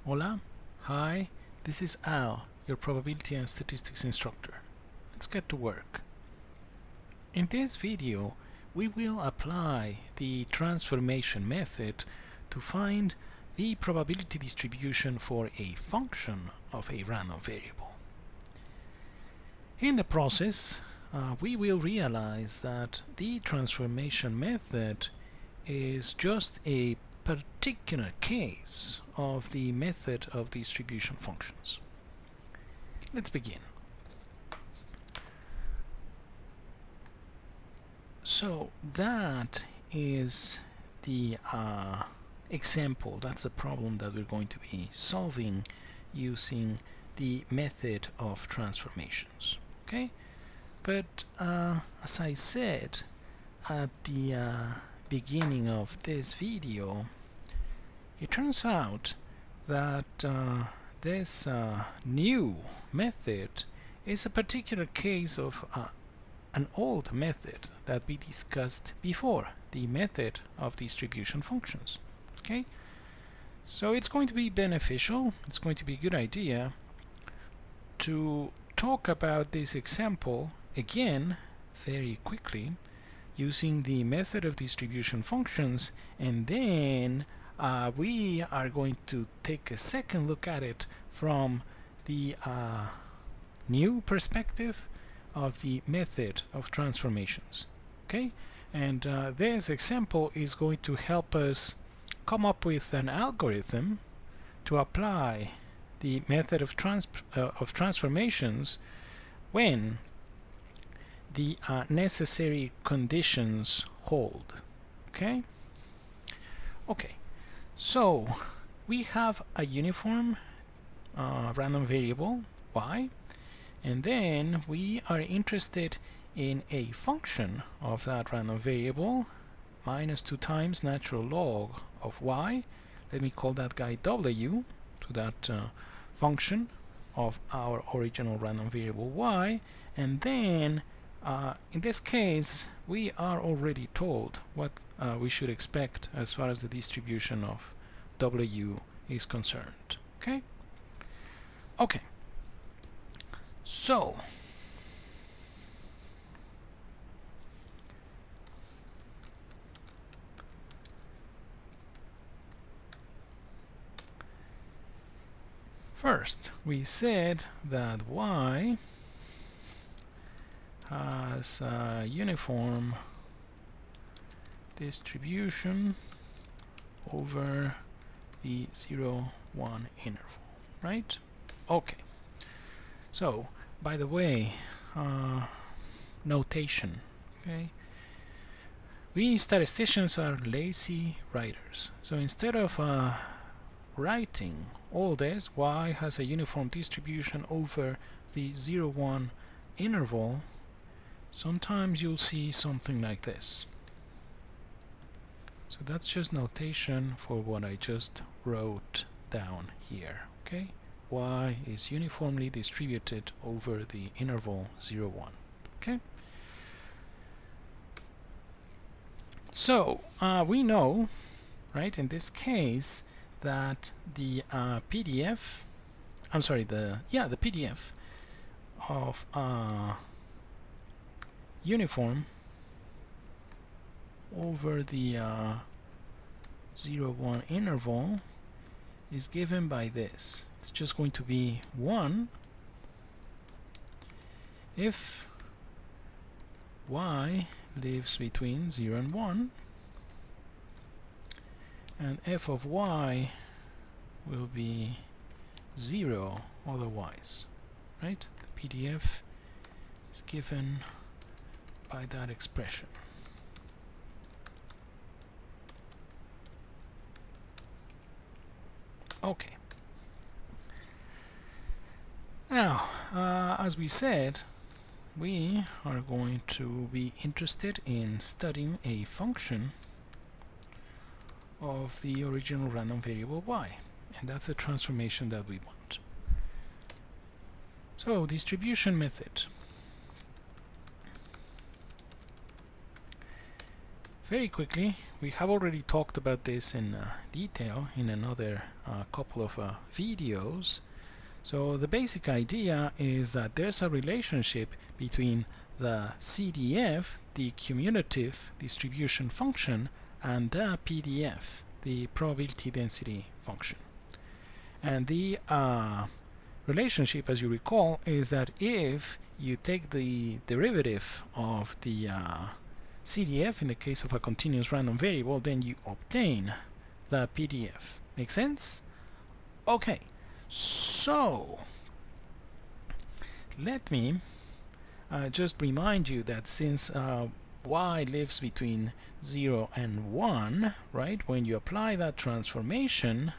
Hola, hi, this is Al, your probability and statistics instructor. Let's get to work. In this video, we will apply the transformation method to find the probability distribution for a function of a random variable. In the process, we will realize that the transformation method is just a particular case of the method of distribution functions. Let's begin. So that is the example, that's a problem that we're going to be solving using the method of transformations. Okay? But as I said at the beginning of this video, it turns out that this new method is a particular case of an old method that we discussed before, the method of distribution functions. Okay? So it's going to be beneficial, it's going to be a good idea to talk about this example again very quickly using the method of distribution functions, and then we are going to take a second look at it from the new perspective of the method of transformations. Okay, and this example is going to help us come up with an algorithm to apply the method of transformations when the necessary conditions hold. Okay? Okay, so we have a uniform random variable y, and then we are interested in a function of that random variable minus 2 times natural log of y. Let me call that guy w to that function of our original random variable y, and then in this case we are already told what we should expect as far as the distribution of w is concerned. Okay? Okay. So first we said that y has a uniform distribution over the 0, 1 interval, right? Okay. So, by the way, notation, okay? We statisticians are lazy writers. So instead of writing all this, y has a uniform distribution over the 0, 1 interval, sometimes you'll see something like this. So that's just notation for what I just wrote down here. Okay? Y is uniformly distributed over the interval 0, 1. Okay? So we know, right, in this case that the PDF, I'm sorry, the PDF of uniform over the 0, 1 interval is given by this. It's just going to be 1 if y lives between 0 and 1, and f of y will be 0 otherwise, right? The PDF is given by that expression. Okay. Now, as we said, we are going to be interested in studying a function of the original random variable y, and that's a transformation that we want. So, distribution method. very quickly, we have already talked about this in detail in another couple of videos. So the basic idea is that there's a relationship between the CDF, the cumulative distribution function, and the PDF, the probability density function. And the relationship, as you recall, is that if you take the derivative of the CDF in the case of a continuous random variable, then you obtain the PDF. Make sense? Okay, so let me just remind you that since y lives between 0 and 1, right, when you apply that transformation,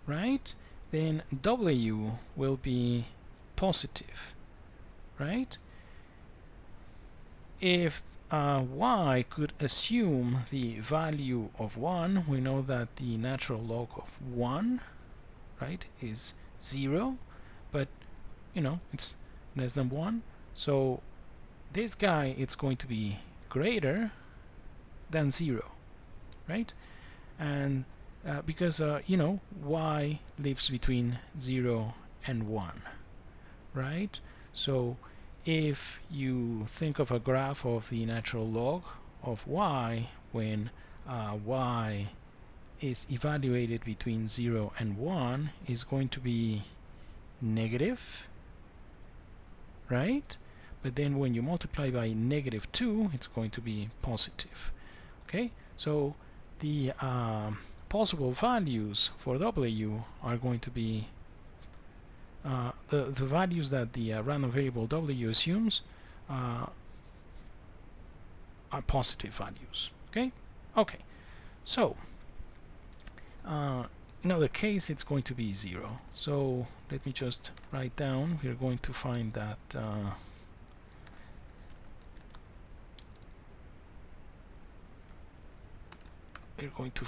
right, then w will be positive, right? If y could assume the value of 1, we know that the natural log of 1, right, is 0, but you know it's less than 1, so this guy, it's going to be greater than 0, right? And because you know, y lives between 0 and 1, right? So if you think of a graph of the natural log of y when y is evaluated between 0 and 1, is going to be negative, right? But then when you multiply by -2, it's going to be positive. Okay, so the possible values for w are going to be the values that the random variable w assumes are positive values. Okay, so in other case it's going to be 0. So let me just write down, we're going to find that we're going to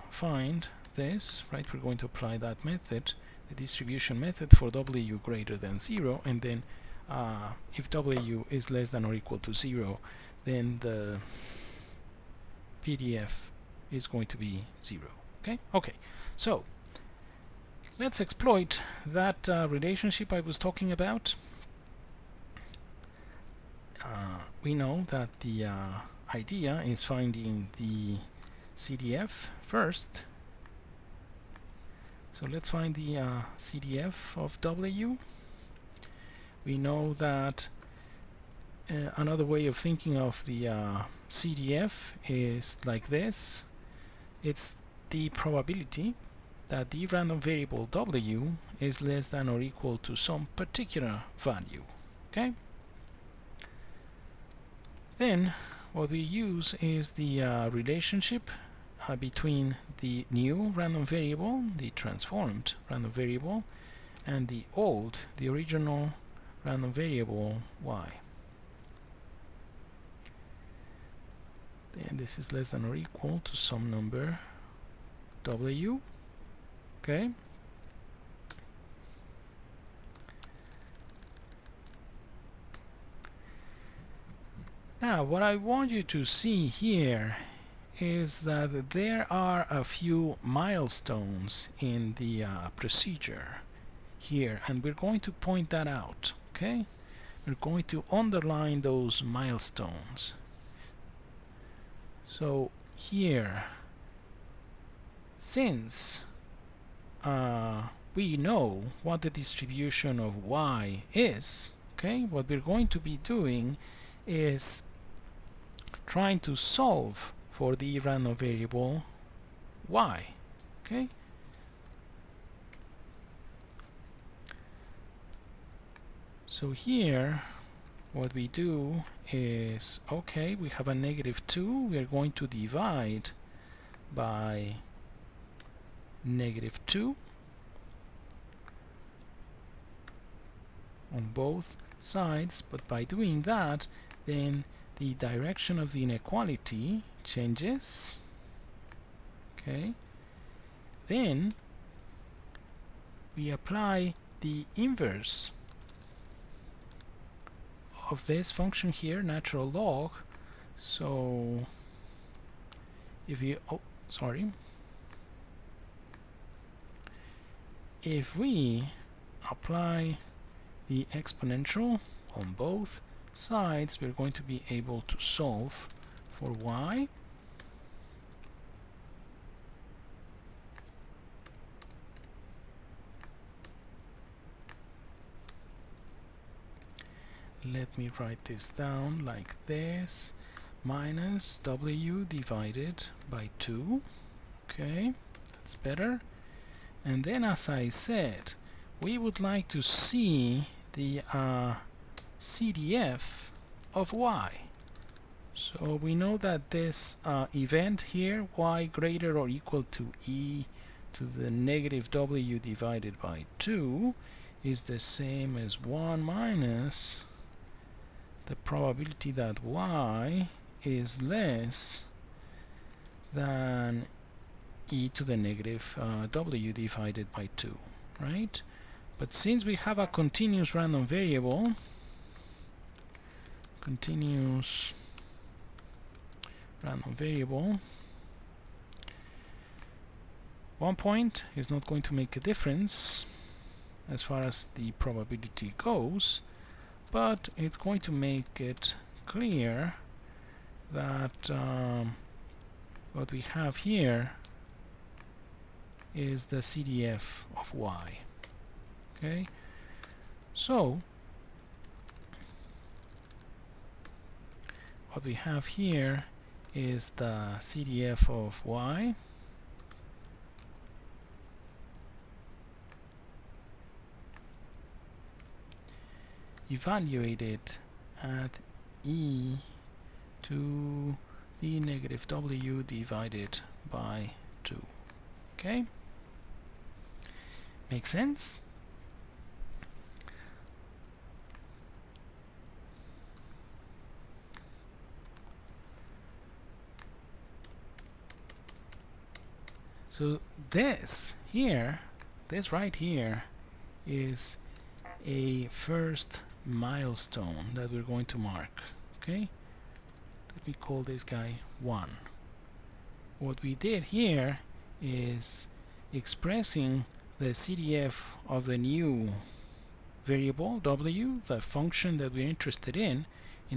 find this, right? We're going to apply that method, the distribution method, for w greater than 0, and then if w is less than or equal to 0, then the PDF is going to be 0. Okay, so let's exploit that relationship I was talking about. We know that the idea is finding the CDF first. So let's find the CDF of w. We know that another way of thinking of the CDF is like this. It's the probability that the random variable w is less than or equal to some particular value. Okay? Then what we use is the relationship between the new random variable, the transformed random variable, and the original random variable y. Then this is less than or equal to some number w. Okay? Now, what I want you to see here is that there are a few milestones in the procedure here, and we're going to point that out. Okay? We're going to underline those milestones. So here, since we know what the distribution of y is, okay, what we're going to be doing is trying to solve for the random variable y. Okay? So here what we do is, okay, we have a -2, we are going to divide by -2 on both sides, but by doing that, then the direction of the inequality changes. Okay, then we apply the inverse of this function here, natural log. So if you if we apply the exponential on both sides, we're going to be able to solve for y. Let me write this down like this: minus w divided by 2. Okay, that's better. And then, as I said, we would like to see the CDF of y. So we know that this event here, y greater or equal to e to the negative w divided by 2, is the same as 1 minus the probability that y is less than e to the negative w divided by 2, right? But since we have a continuous random variable, one point is not going to make a difference as far as the probability goes, but it's going to make it clear that what we have here is the CDF of y. Okay, so what we have here is the CDF of y, evaluated at e to the negative w divided by 2. Okay, makes sense? So this right here is a first milestone that we're going to mark. Okay, let me call this guy 1. What we did here is expressing the CDF of the new variable w, the function that we're interested in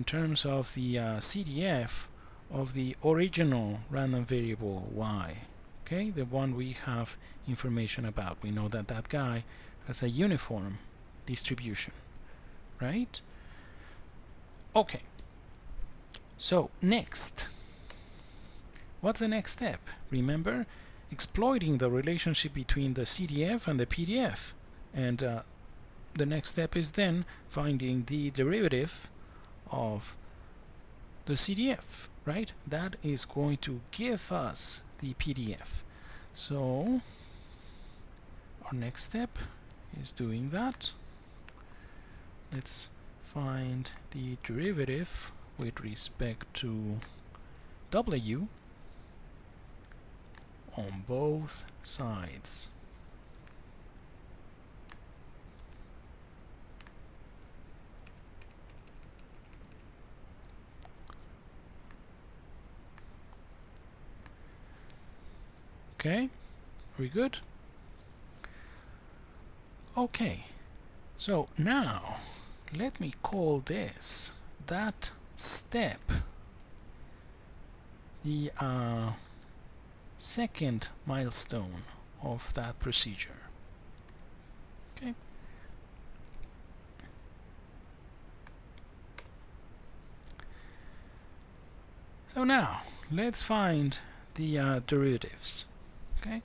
terms of the CDF of the original random variable y. Okay, the one we have information about. We know that that guy has a uniform distribution, right? Okay, so next, what's the next step? Remember, exploiting the relationship between the CDF and the PDF, and the next step is then finding the derivative of the CDF, right? That is going to give us the PDF. So our next step is doing that. Let's find the derivative with respect to w on both sides. Okay, are we good? Okay, so now let me call that step the second milestone of that procedure. Okay. So now let's find the derivatives. Okay,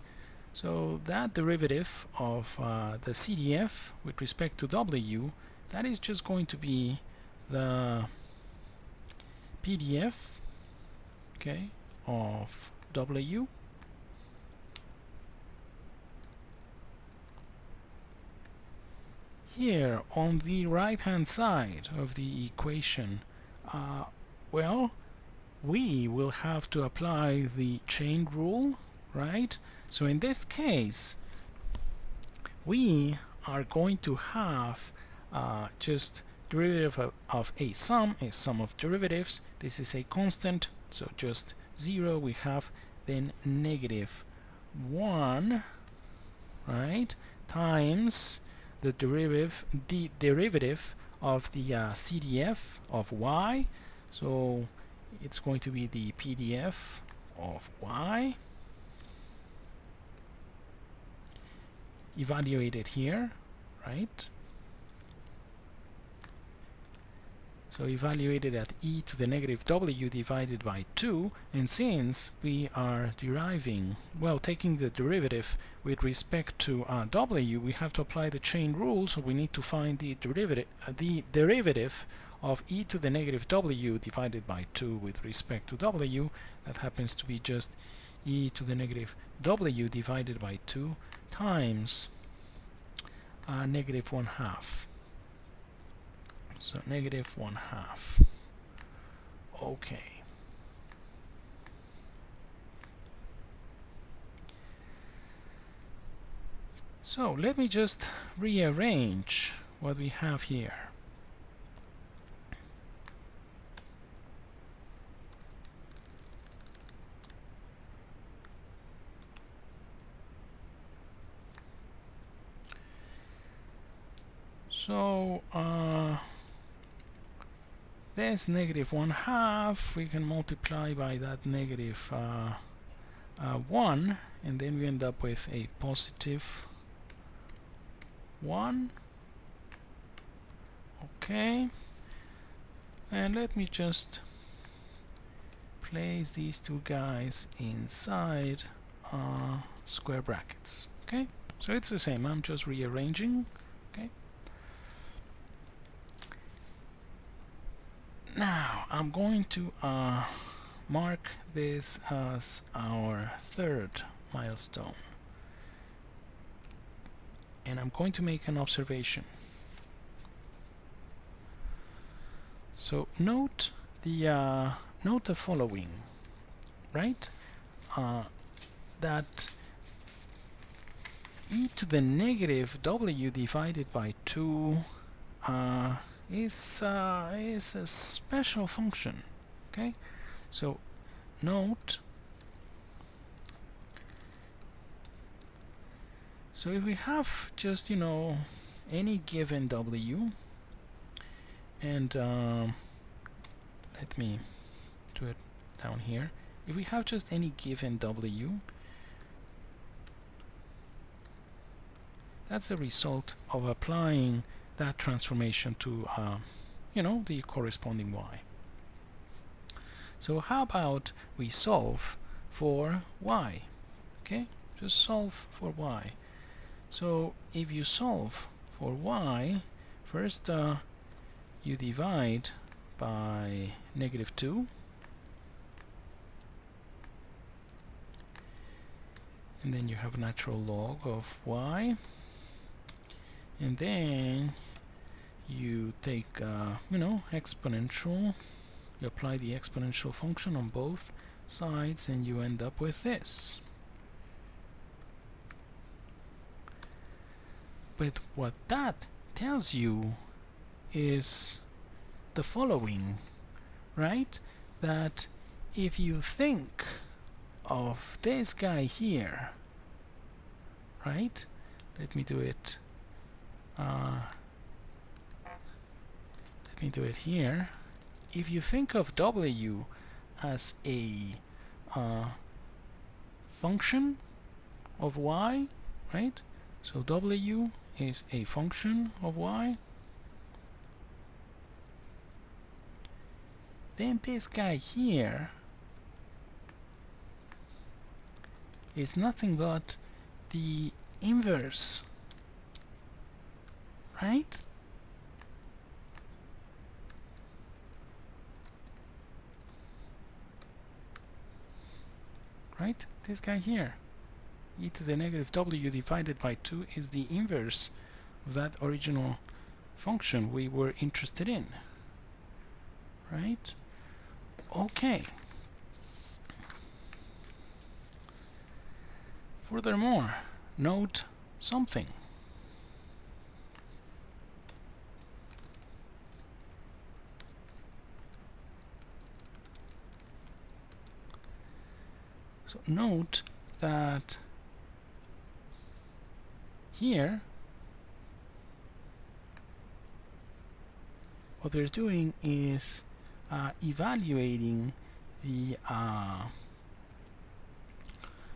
so that derivative of the CDF with respect to w, that is just going to be the PDF, okay, of w here on the right hand side of the equation. Well, we will have to apply the chain rule, right? So in this case, we are going to have just derivative of a sum of derivatives. This is a constant, so just 0. We have then negative 1, right, times the derivative of the CDF of y. So it's going to be the PDF of y evaluated here, right? So evaluated at e to the negative w divided by 2, and since we are deriving, well, taking the derivative with respect to w, we have to apply the chain rule, so we need to find the derivative of e to the negative w divided by 2 with respect to w. That happens to be just e to the negative w divided by 2 times negative 1/2. So negative 1/2. Okay. So let me just rearrange what we have here. So there's negative 1/2. We can multiply by that negative 1, and then we end up with a positive 1. Okay, and let me just place these two guys inside square brackets. Okay, so it's the same. I'm just rearranging. Okay. Now I'm going to mark this as our third milestone, and I'm going to make an observation. So note the following, right? That e to the negative w divided by 2 is a special function. Okay, so note, so if we have just, you know, any given w, and let me do it down here. If we have just any given w, that's a result of applying that transformation to you know, the corresponding y. So how about we solve for y? Okay, just solve for y. So if you solve for y, first you divide by negative 2, and then you have natural log of y, and then you take you know, exponential, you apply the exponential function on both sides, and you end up with this. But what that tells you is the following, right? That if you think of this guy here, right? Let me do it. Let me do it here. If you think of w as a function of y, right? So w is a function of y. Then this guy here is nothing but the inverse, right? Right? This guy here, e to the negative w divided by 2, is the inverse of that original function we were interested in, right? Okay. Furthermore, note something. So note that here what we're doing is evaluating the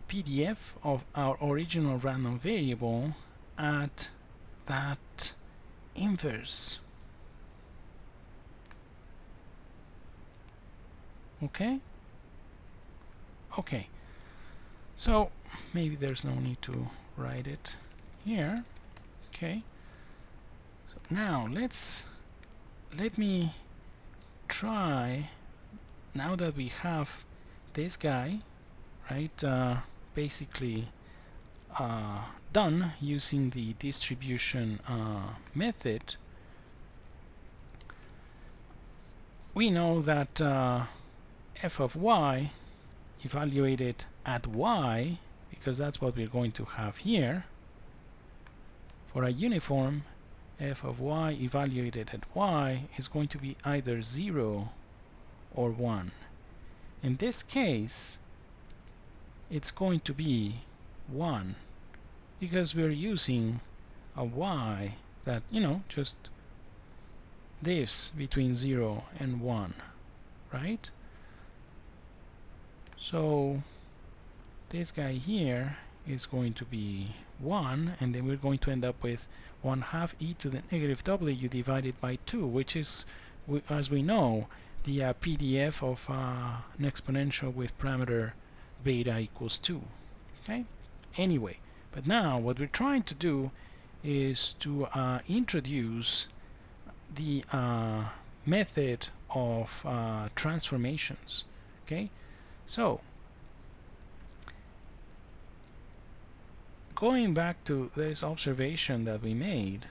PDF of our original random variable at that inverse. Okay? Okay. So maybe there's no need to write it here. Okay. So now let me try, now that we have this guy, right, basically done using the distribution method. We know that f of y evaluated at y, because that's what we're going to have here for a uniform, f of y evaluated at y is going to be either 0 or 1. In this case it's going to be 1 because we're using a y that, you know, just lives between 0 and 1, right? So this guy here is going to be 1, and then we're going to end up with 1/2 e to the negative w divided by 2, which is, as we know, the PDF of an exponential with parameter beta equals 2. Okay? Anyway, but now what we're trying to do is to introduce the method of transformations. Okay? So going back to this observation that we made,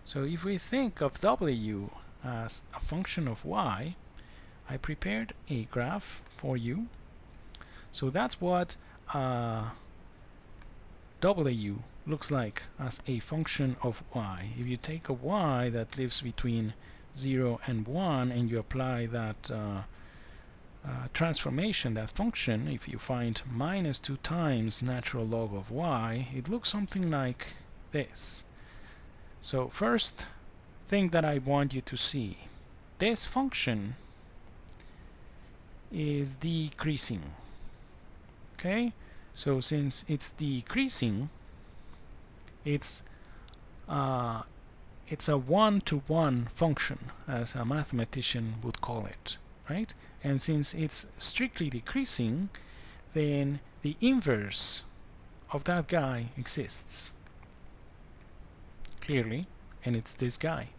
so if we think of w as a function of y, I prepared a graph for you. So that's what w looks like as a function of y. If you take a y that lives between 0 and 1 and you apply that transformation, that function, if you find minus 2 times natural log of y, it looks something like this. So first thing that I want you to see, this function is decreasing. Okay, so since it's decreasing, it's a one-to-one function, as a mathematician would call it, right? And since it's strictly decreasing, then the inverse of that guy exists clearly, and it's this guy.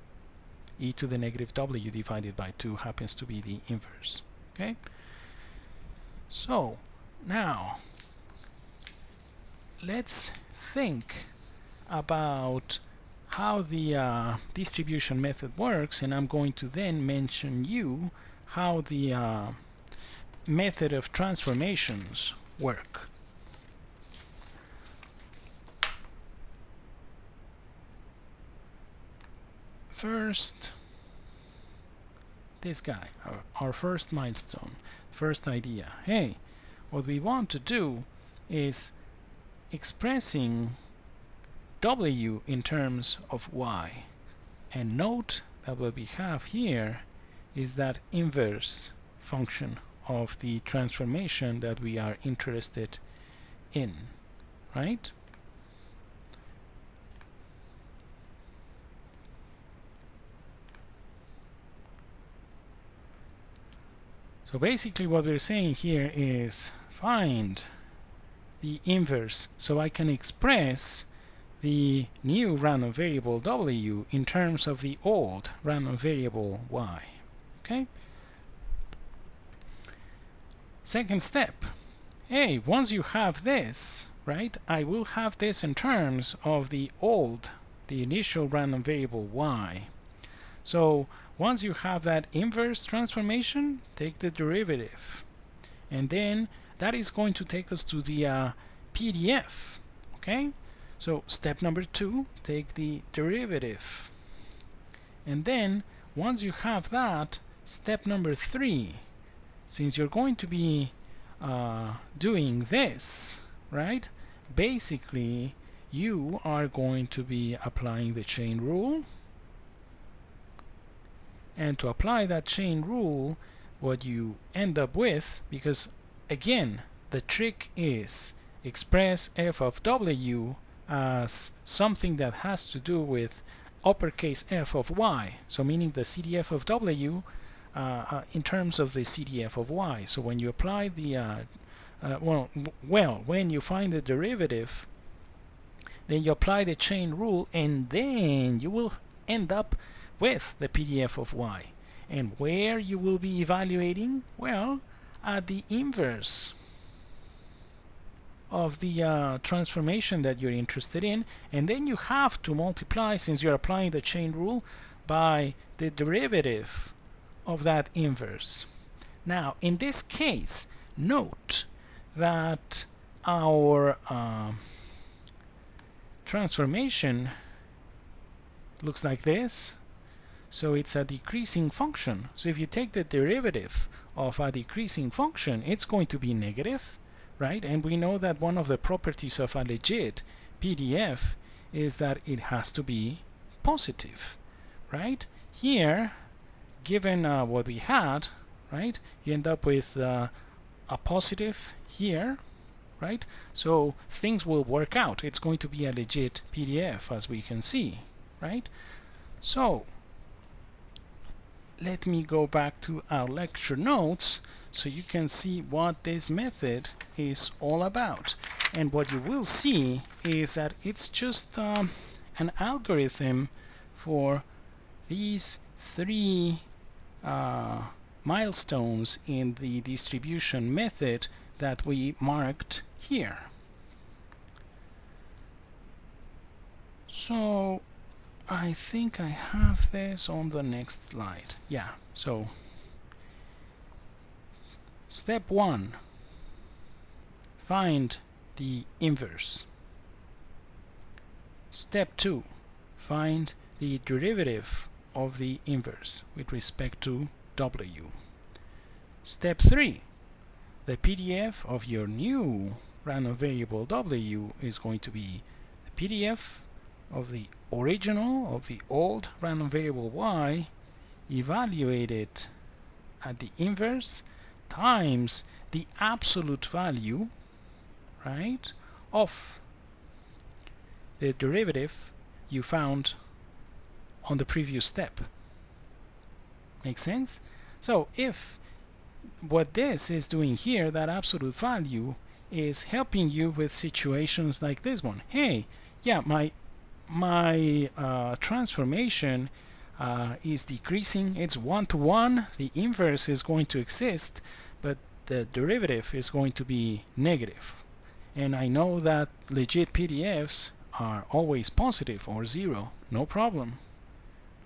E to the negative w divided by 2 happens to be the inverse. Okay? So now let's think about how the distribution method works, and I'm going to then mention you how the method of transformations work. First, this guy, our first milestone, first idea. Hey, what we want to do is expressing w in terms of y, and note that what we have here is that inverse function of the transformation that we are interested in, right? So basically what we're saying here is find the inverse so I can express the new random variable w in terms of the old random variable y. Okay? Second step. Hey, once you have this, right, I will have this in terms of the initial random variable y. So once you have that inverse transformation, take the derivative. And then that is going to take us to the PDF. Okay? So step number 2, take the derivative. And then once you have that, step number 3, since you're going to be doing this, right, basically you are going to be applying the chain rule. And to apply that chain rule, what you end up with, because again the trick is express f of w as something that has to do with uppercase f of y, so meaning the CDF of w in terms of the CDF of y. So when you apply the when you find the derivative, then you apply the chain rule, and then you will end up with the PDF of y. And where you will be evaluating? Well, at the inverse of the transformation that you're interested in, and then you have to multiply, since you're applying the chain rule, by the derivative of that inverse. Now, in this case, note that our transformation looks like this. So it's a decreasing function. So if you take the derivative of a decreasing function, it's going to be negative, right? And we know that one of the properties of a legit PDF is that it has to be positive, right? Here, given what we had, right, you end up with a positive here, right? So things will work out. It's going to be a legit PDF, as we can see, right? So let me go back to our lecture notes so you can see what this method is all about. And what you will see is that it's just an algorithm for these three milestones in the distribution method that we marked here. So I think I have this on the next slide. Yeah, so step 1, find the inverse. Step 2, find the derivative of the inverse with respect to w. Step 3, the PDF of your new random variable w is going to be the PDF of the original of the old random variable y evaluated at the inverse times the absolute value, right, of the derivative you found on the previous step. Make sense? So if what this is doing here, that absolute value, is helping you with situations like this one. Hey, yeah, my transformation is decreasing. It's 1-to-1. The inverse is going to exist, but the derivative is going to be negative. And I know that legit PDFs are always positive or 0. No problem.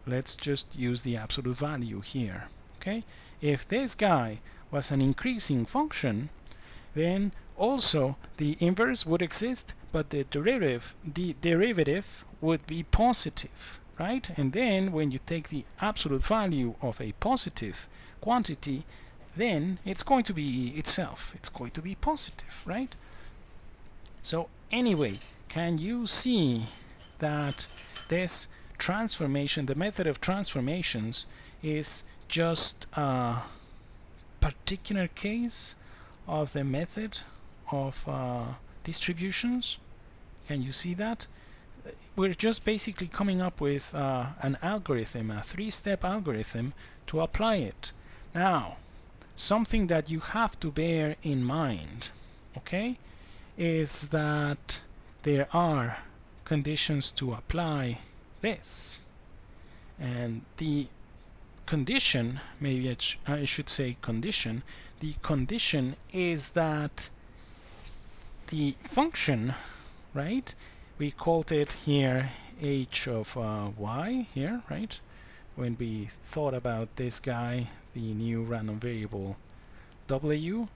Let's just use the absolute value here. Okay? If this guy was an increasing function, then also the inverse would exist, but the derivative would be positive, right? And then when you take the absolute value of a positive quantity, then it's going to be itself. It's going to be positive, right? So anyway, can you see that this transformation, the method of transformations, is just a particular case of the method of distributions? Can you see that? We're just basically coming up with an algorithm, a 3-step algorithm to apply it. Now, something that you have to bear in mind, okay, is that there are conditions to apply this. And the condition, maybe I should say condition, the condition is that the function, right, we called it here h of y here, right, when we thought about this guy, the new random variable w,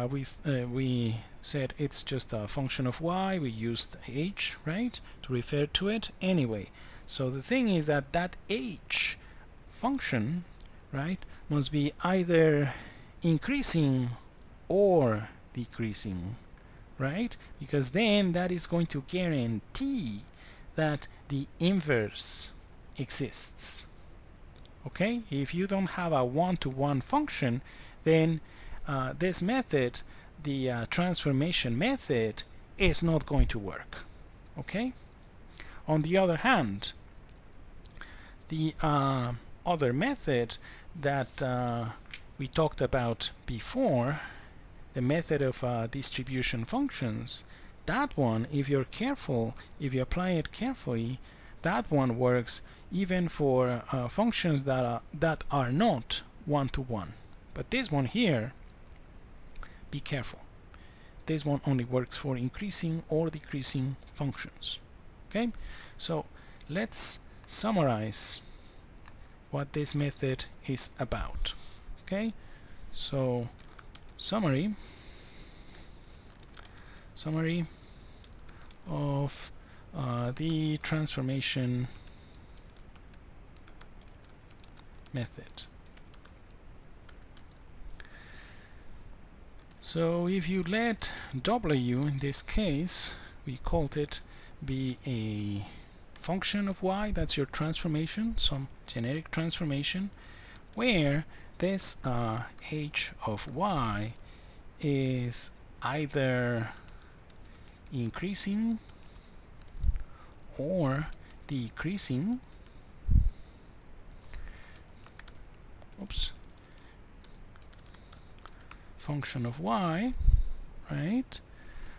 we said it's just a function of y. We used h, right, to refer to it. Anyway, so the thing is that that h function, right, must be either increasing or decreasing, right? Because then that is going to guarantee that the inverse exists. Okay, if you don't have a one-to-one function, then this method, the transformation method, is not going to work. Okay. On the other hand, the other method that we talked about before, the method of distribution functions, that one, if you're careful, if you apply it carefully, that one works even for functions that are not one-to-one. But this one here, be careful. This one only works for increasing or decreasing functions. Okay, so let's summarize what this method is about. Okay, so summary of the transformation method. So if you let W, in this case we called it, be a function of y, that's your transformation, some generic transformation, where this h of y is either increasing or decreasing. Oops. Function of y, right,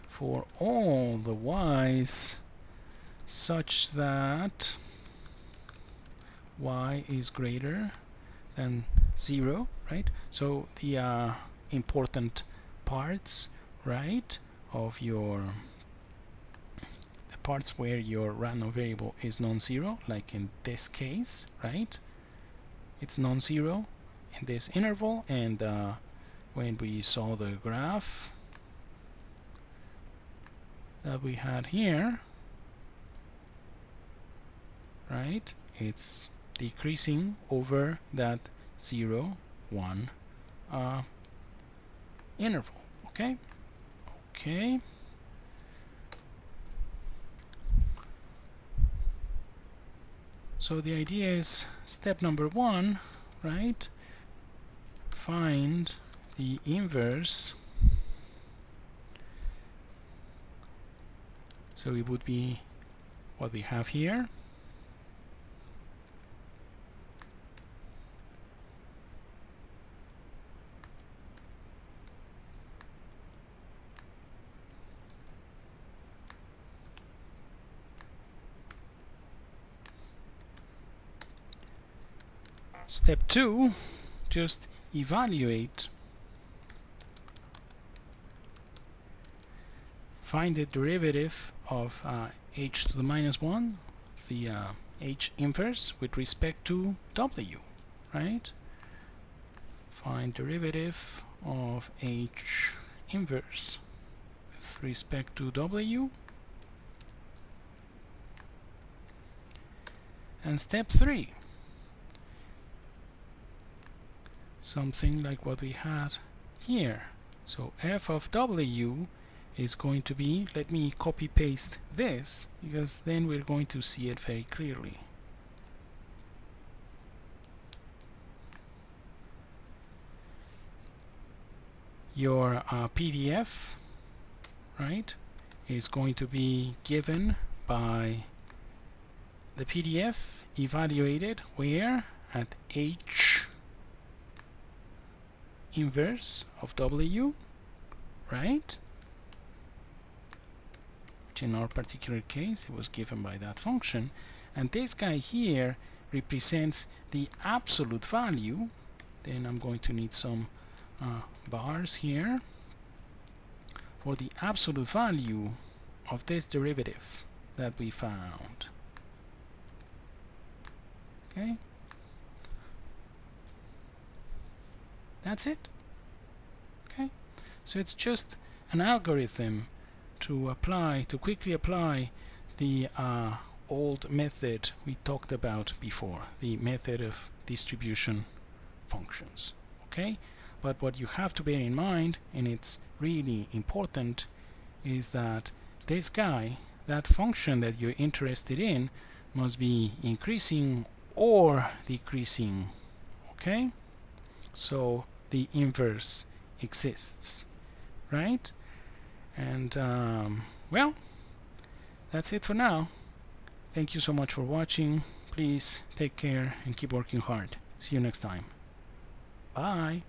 for all the y's such that y is greater than 0, right? So the important parts, right, of the parts where your random variable is non-zero, like in this case, right? It's non-zero in this interval, and when we saw the graph that we had here, right, it's decreasing over that 0, 1 interval. Okay. So the idea is, step number 1, right, find the inverse. So it would be what we have here. Step 2, just evaluate, find the derivative of h to the minus 1, the h inverse with respect to w, right? Find derivative of h inverse with respect to w. And step 3, something like what we had here. So f of w is going to be, let me copy paste this, because then we're going to see it very clearly. Your PDF, right, is going to be given by the PDF evaluated where? At h inverse of w, right? Which in our particular case it was given by that function, and this guy here represents the absolute value. Then I'm going to need some bars here for the absolute value of this derivative that we found. Okay, that's it. Okay, so it's just an algorithm to quickly apply the old method we talked about before, the method of distribution functions. Okay, But what you have to bear in mind, and it's really important, is that this guy, that function that you're interested in, must be increasing or decreasing. Okay? So the inverse exists, right? And well, that's it for now. Thank you so much for watching. Please take care and keep working hard. See you next time. Bye.